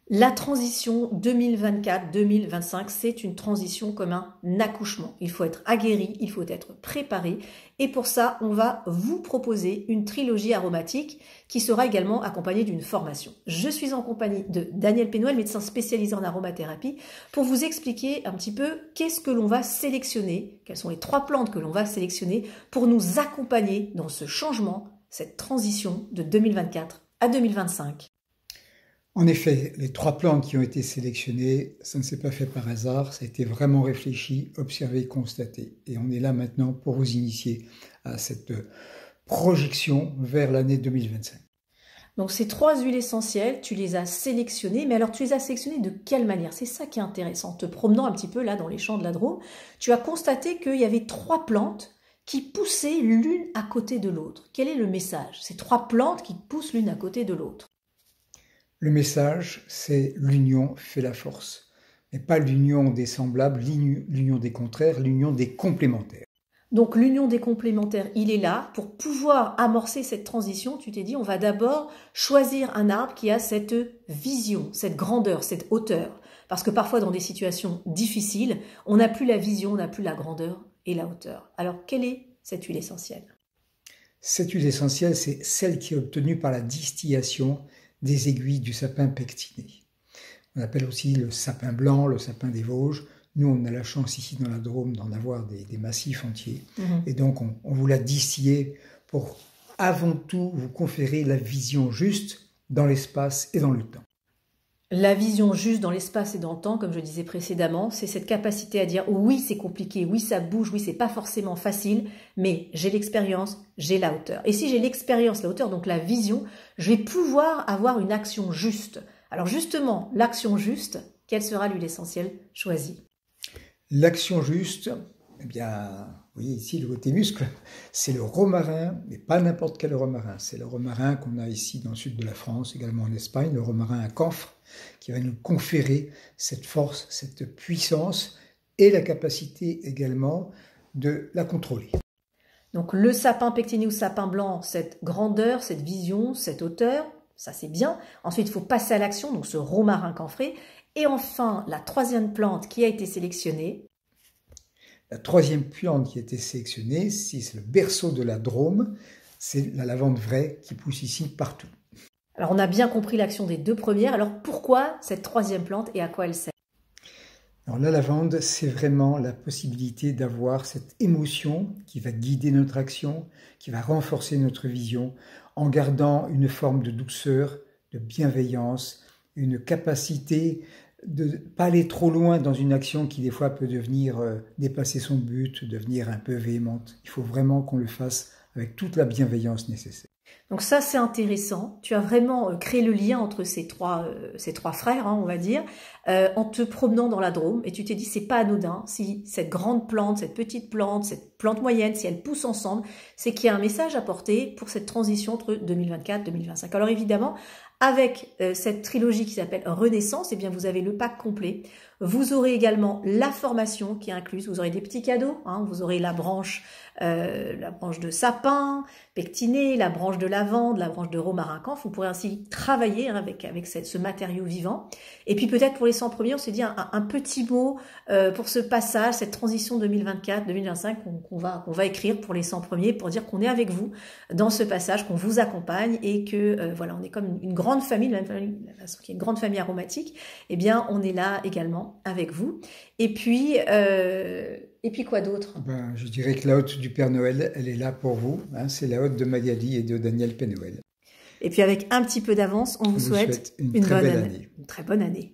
La transition 2024-2025, c'est une transition comme un accouchement. Il faut être aguerri, il faut être préparé. Et pour ça, on va vous proposer une trilogie aromatique qui sera également accompagnée d'une formation. Je suis en compagnie de Daniel Pénoël, médecin spécialisé en aromathérapie, pour vous expliquer un petit peu qu'est-ce que l'on va sélectionner, quelles sont les 3 plantes que l'on va sélectionner pour nous accompagner dans ce changement, cette transition de 2024 à 2025. En effet, les 3 plantes qui ont été sélectionnées, ça ne s'est pas fait par hasard, ça a été vraiment réfléchi, observé, constaté. Et on est là maintenant pour vous initier à cette projection vers l'année 2025. Donc ces 3 huiles essentielles, tu les as sélectionnées, mais alors tu les as sélectionnées de quelle manière? C'est ça qui est intéressant. En te promenant un petit peu là dans les champs de la Drôme, tu as constaté qu'il y avait 3 plantes qui poussaient l'une à côté de l'autre. Quel est le message? Ces 3 plantes qui poussent l'une à côté de l'autre. Le message, c'est l'union fait la force. Mais pas l'union des semblables, l'union des contraires, l'union des complémentaires. Donc l'union des complémentaires, il est là. Pour pouvoir amorcer cette transition, tu t'es dit, on va d'abord choisir un arbre qui a cette vision, cette grandeur, cette hauteur. Parce que parfois, dans des situations difficiles, on n'a plus la vision, on n'a plus la grandeur et la hauteur. Alors, quelle est cette huile essentielle? Cette huile essentielle, c'est celle qui est obtenue par la distillation des aiguilles du sapin pectiné. On appelle aussi le sapin blanc, le sapin des Vosges. Nous, on a la chance ici dans la Drôme d'en avoir des massifs entiers. Et donc, on vous l'a distillé pour, avant tout, vous conférer la vision juste dans l'espace et dans le temps. La vision juste dans l'espace et dans le temps, comme je disais précédemment, c'est cette capacité à dire oui, c'est compliqué, oui, ça bouge, oui, c'est pas forcément facile, mais j'ai l'expérience, j'ai la hauteur. Et si j'ai l'expérience, la hauteur, donc la vision, je vais pouvoir avoir une action juste. Alors justement, l'action juste, quelle sera l'huile essentielle choisie? L'action juste, eh bien, vous voyez ici le côté muscle, c'est le romarin, mais pas n'importe quel romarin. C'est le romarin qu'on a ici dans le sud de la France, également en Espagne, le romarin à camphre, qui va nous conférer cette force, cette puissance et la capacité également de la contrôler. Donc le sapin pectiné ou sapin blanc, cette grandeur, cette vision, cette hauteur, ça c'est bien. Ensuite, il faut passer à l'action, donc ce romarin camphré. Et enfin, la 3e plante qui a été sélectionnée. La 3e plante qui a été sélectionnée, c'est le berceau de la Drôme, c'est la lavande vraie qui pousse ici partout. Alors on a bien compris l'action des 2 premières, alors pourquoi cette 3e plante et à quoi elle sert? Alors la lavande, c'est vraiment la possibilité d'avoir cette émotion qui va guider notre action, qui va renforcer notre vision, en gardant une forme de douceur, de bienveillance, une capacité de ne pas aller trop loin dans une action qui des fois peut devenir dépasser son but, devenir un peu véhémente. Il faut vraiment qu'on le fasse avec toute la bienveillance nécessaire. Donc ça, c'est intéressant. Tu as vraiment créé le lien entre ces trois frères, hein, on va dire, en te promenant dans la Drôme. Et tu t'es dit, c'est pas anodin. Si cette grande plante, cette petite plante, cette plante moyenne, si elles poussent ensemble, c'est qu'il y a un message à porter pour cette transition entre 2024 et 2025. Alors évidemment, avec cette trilogie qui s'appelle Renaissance, eh bien vous avez le pack complet. Vous aurez également la formation qui est incluse. Vous aurez des petits cadeaux. Hein, vous aurez la branche de sapin, pectiné, la branche de lavande, la branche de romarin camphre. Vous pourrez ainsi travailler avec ce matériau vivant. Et puis peut-être pour les 100 premiers, on s'est dit un petit mot pour ce passage, cette transition 2024-2025 qu'on va écrire pour les 100 premiers pour dire qu'on est avec vous dans ce passage, qu'on vous accompagne et que voilà, on est comme une grande famille, de la même famille, de la façon qu'il y a une grande famille aromatique. Eh bien, on est là également avec vous. Et puis quoi d'autre? Ben, je dirais que la hotte du Père Noël, elle est là pour vous. Hein, c'est la hotte de Magali et de Daniel Pénoël. Et puis avec un petit peu d'avance, on vous souhaite une très belle année. Une très bonne année.